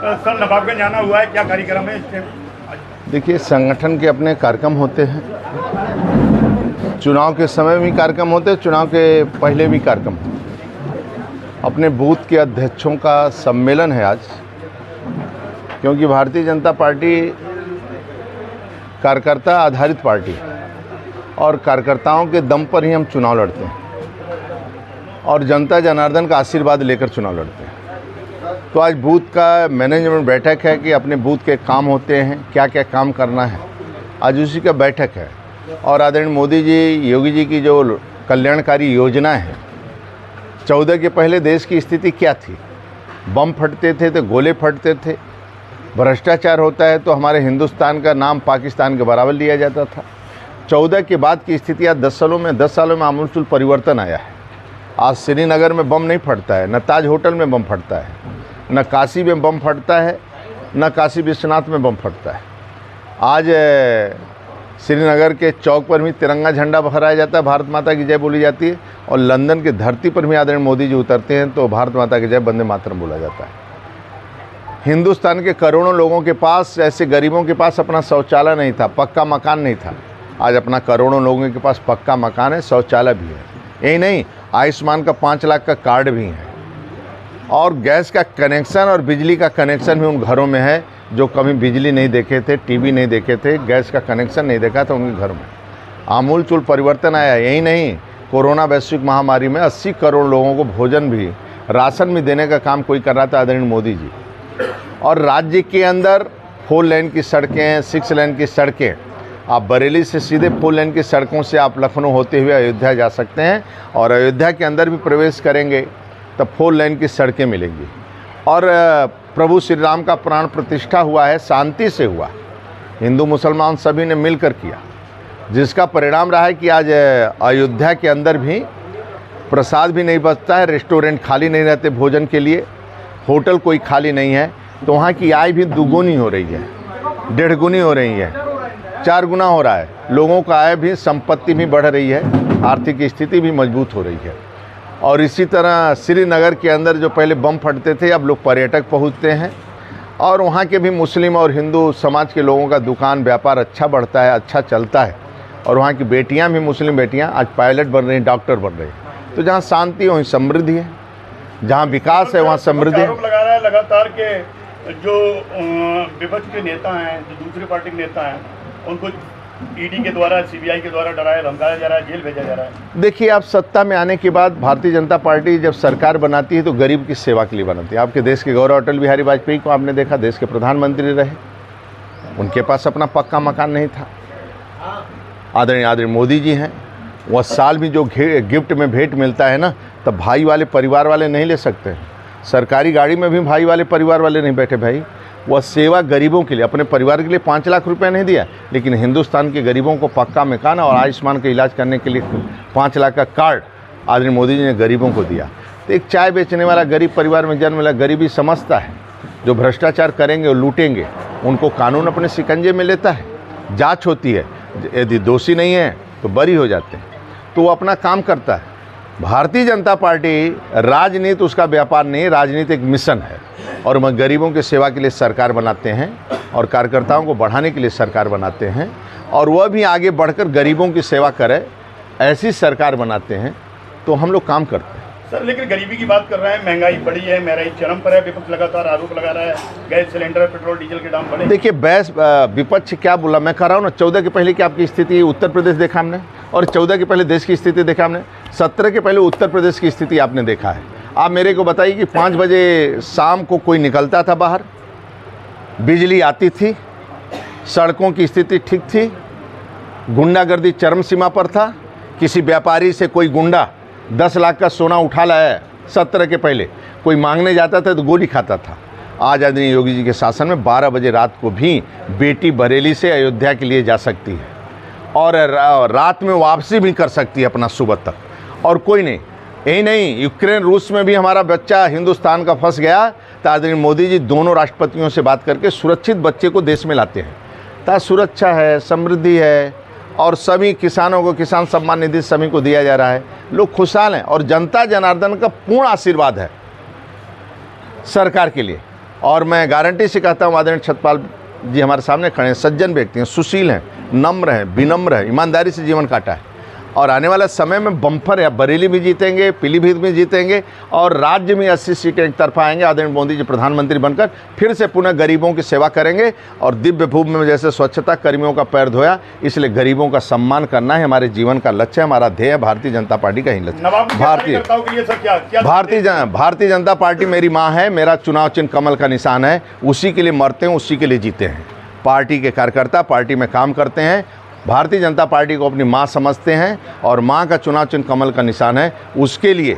Sir Nawabganj जाना हुआ है, क्या कार्यक्रम है इससे? देखिए, संगठन के अपने कार्यक्रम होते हैं, चुनाव के समय भी कार्यक्रम होते हैं, चुनाव के पहले भी कार्यक्रम होते हैं। अपने बूथ के अध्यक्षों का सम्मेलन है आज, क्योंकि भारतीय जनता पार्टी कार्यकर्ता आधारित पार्टी है और कार्यकर्ताओं के दम पर ही हम चुनाव लड़ते हैं और जनता जनार्दन का आशीर्वाद लेकर चुनाव लड़ते हैं। तो आज बूथ का मैनेजमेंट बैठक है कि अपने बूथ के काम होते हैं, क्या क्या काम करना है, आज उसी का बैठक है। और आदरणीय मोदी जी, योगी जी की जो कल्याणकारी योजना है, 14 के पहले देश की स्थिति क्या थी? बम फटते थे तो गोले फटते थे, भ्रष्टाचार होता है तो हमारे हिंदुस्तान का नाम पाकिस्तान के बराबर लिया जाता था। 14 के बाद की स्थिति आज 10 सालों में आमूलचूल परिवर्तन आया है। आज श्रीनगर में बम नहीं फटता है, न ताज होटल में बम फटता है, न काशी में बम फटता है, न काशी विश्वनाथ में बम फटता है। आज श्रीनगर के चौक पर भी तिरंगा झंडा फहराया जाता है, भारत माता की जय बोली जाती है, और लंदन की धरती पर भी आदरणीय मोदी जी उतरते हैं तो भारत माता की जय, वंदे मातरम बोला जाता है। हिंदुस्तान के करोड़ों लोगों के पास, ऐसे गरीबों के पास अपना शौचालय नहीं था, पक्का मकान नहीं था। आज अपना करोड़ों लोगों के पास पक्का मकान है, शौचालय भी है। यही नहीं, आयुष्मान का 5 लाख का कार्ड भी है और गैस का कनेक्शन और बिजली का कनेक्शन भी उन घरों में है जो कभी बिजली नहीं देखे थे, टीवी नहीं देखे थे, गैस का कनेक्शन नहीं देखा था उनके घरों में। आमूलचूल परिवर्तन आया। यही नहीं, कोरोना वैश्विक महामारी में 80 करोड़ लोगों को भोजन भी, राशन भी देने का काम कोई कर रहा था, आदरणीय मोदी जी। और राज्य के अंदर 4 लेन की सड़कें, 6 लेन की सड़कें, आप बरेली से सीधे 4 लेन की सड़कों से आप लखनऊ होते हुए अयोध्या जा सकते हैं और अयोध्या के अंदर भी प्रवेश करेंगे तब 4 लेन की सड़कें मिलेंगी। और प्रभु श्री राम का प्राण प्रतिष्ठा हुआ है, शांति से हुआ, हिंदू मुसलमान सभी ने मिलकर किया, जिसका परिणाम रहा है कि आज अयोध्या के अंदर भी प्रसाद भी नहीं बचता है, रेस्टोरेंट खाली नहीं रहते भोजन के लिए, होटल कोई खाली नहीं है। तो वहाँ की आय भी दुगुनी हो रही है, 1.5 गुनी हो रही है, 4 गुना हो रहा है। लोगों का आय भी, संपत्ति भी बढ़ रही है, आर्थिक स्थिति भी मजबूत हो रही है। और इसी तरह श्रीनगर के अंदर जो पहले बम फटते थे, अब लोग पर्यटक पहुँचते हैं और वहाँ के भी मुस्लिम और हिंदू समाज के लोगों का दुकान व्यापार अच्छा बढ़ता है, अच्छा चलता है। और वहाँ की बेटियाँ भी, मुस्लिम बेटियाँ आज पायलट बन रही हैं, डॉक्टर बन रही हैं। तो जहाँ शांति वहीं समृद्धि है, जहाँ विकास है वहाँ समृद्धि है। आरोप लगा रहा है लगातार के जो विपक्ष के नेता हैं, जो दूसरी पार्टी के नेता हैं, उनको ईडी के द्वारा, सीबीआई के द्वारा डराया धमकाया जा रहा है, जेल भेजा जा रहा है। देखिए, आप सत्ता में आने के बाद भारतीय जनता पार्टी जब सरकार बनाती है तो गरीब की सेवा के लिए बनाती है। आपके देश के गौरव अटल बिहारी वाजपेयी को आपने देखा, देश के प्रधानमंत्री रहे, उनके पास अपना पक्का मकान नहीं था। आदरणीय मोदी जी हैं, वह साल भी जो गिफ्ट में भेंट मिलता है ना, तब भाई वाले परिवार वाले नहीं ले सकते हैं। सरकारी गाड़ी में भी भाई वाले परिवार वाले नहीं बैठे भाई। वह सेवा गरीबों के लिए, अपने परिवार के लिए 5 लाख रुपए नहीं दिया, लेकिन हिंदुस्तान के गरीबों को पक्का मकान और आयुष्मान का इलाज करने के लिए 5 लाख का कार्ड आदरणीय मोदी जी ने गरीबों को दिया। तो एक चाय बेचने वाला गरीब परिवार में जन्म लिया, गरीबी समझता है। जो भ्रष्टाचार करेंगे और लूटेंगे उनको कानून अपने शिकंजे में लेता है, जाँच होती है, यदि दोषी नहीं है तो बरी हो जाते हैं। तो वो अपना काम करता है। भारतीय जनता पार्टी राजनीति उसका व्यापार नहीं, राजनीति एक मिशन है और हम गरीबों की सेवा के लिए सरकार बनाते हैं और कार्यकर्ताओं को बढ़ाने के लिए सरकार बनाते हैं और वह भी आगे बढ़कर गरीबों की सेवा करे, ऐसी सरकार बनाते हैं। तो हम लोग काम करते हैं। सर, लेकिन गरीबी की बात कर रहे हैं, महंगाई बढ़ी है, महंगाई चरम पर है, विपक्ष लगातार आरोप लगा रहा है, गैस सिलेंडर, पेट्रोल डीजल के दाम बढ़े। देखिए, विपक्ष क्या बोला, मैं कह रहा हूँ ना, 14 के पहले की आपकी स्थिति उत्तर प्रदेश देखा हमने और 14 के पहले देश की स्थिति देखा हमने, 17 के पहले उत्तर प्रदेश की स्थिति आपने देखा है। आप मेरे को बताइए कि 5 बजे शाम को कोई निकलता था बाहर, बिजली आती थी, सड़कों की स्थिति ठीक थी, गुंडागर्दी चरम सीमा पर था। किसी व्यापारी से कोई गुंडा 10 लाख का सोना उठा लाया 17 के पहले, कोई मांगने जाता था तो गोली खाता था। आज आदरणीय योगी जी के शासन में 12 बजे रात को भी बेटी बरेली से अयोध्या के लिए जा सकती है और रात में वापसी भी कर सकती है अपना सुबह तक, और कोई नहीं। यही नहीं, यूक्रेन रूस में भी हमारा बच्चा हिंदुस्तान का फंस गया तो आदरणीय मोदी जी दोनों राष्ट्रपतियों से बात करके सुरक्षित बच्चे को देश में लाते हैं। ता सुरक्षा है, समृद्धि है और सभी किसानों को किसान सम्मान निधि सभी को दिया जा रहा है। लोग खुशहाल हैं और जनता जनार्दन का पूर्ण आशीर्वाद है सरकार के लिए। और मैं गारंटी से कहता हूँ आदरणीय छत्रपाल जी हमारे सामने खड़े हैं, सज्जन व्यक्ति हैं, सुशील हैं, नम्र हैं, विनम्र हैं, ईमानदारी से जीवन काटा है और आने वाला समय में बम्पर है। बरेली भी जीतेंगे, पीलीभीत में जीतेंगे और राज्य में 80 सीटें एक तरफा आएंगे। आदरणीय मोदी जी प्रधानमंत्री बनकर फिर से पुनः गरीबों की सेवा करेंगे और दिव्य भूमि में जैसे स्वच्छता कर्मियों का पैर धोया, इसलिए गरीबों का सम्मान करना है हमारे जीवन का लक्ष्य है, हमारा ध्येय है। भारतीय जनता पार्टी का ही लक्ष्य। भारतीय जनता पार्टी मेरी माँ है, मेरा चुनाव चिन्ह कमल का निशान है, उसी के लिए मरते हैं, उसी के लिए जीते हैं। पार्टी के कार्यकर्ता पार्टी में काम करते हैं, भारतीय जनता पार्टी को अपनी माँ समझते हैं और माँ का चुनाव चिन्ह कमल का निशान है, उसके लिए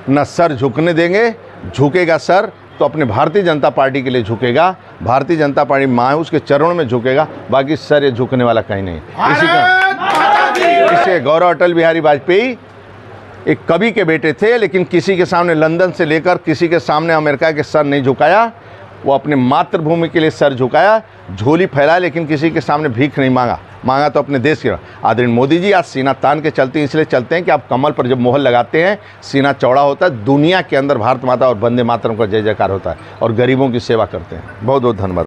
न सर झुकने देंगे। झुकेगा सर तो अपने भारतीय जनता पार्टी के लिए झुकेगा, भारतीय जनता पार्टी माँ है उसके चरणों में झुकेगा, बाकी सर ये झुकने वाला कहीं नहीं। इसी का इसे गौरव अटल बिहारी वाजपेयी एक कवि के बेटे थे, लेकिन किसी के सामने लंदन से लेकर किसी के सामने अमेरिका के सर नहीं झुकाया। वो अपने मातृभूमि के लिए सर झुकाया, झोली फैलाया, लेकिन किसी के सामने भीख नहीं मांगा तो अपने देश के। आदरणीय मोदी जी आज सीना तान के चलते हैं, इसलिए चलते हैं कि आप कमल पर जब मोहर लगाते हैं सीना चौड़ा होता है, दुनिया के अंदर भारत माता और वंदे मातरम का जय जयकार होता है और गरीबों की सेवा करते हैं। बहुत बहुत धन्यवाद।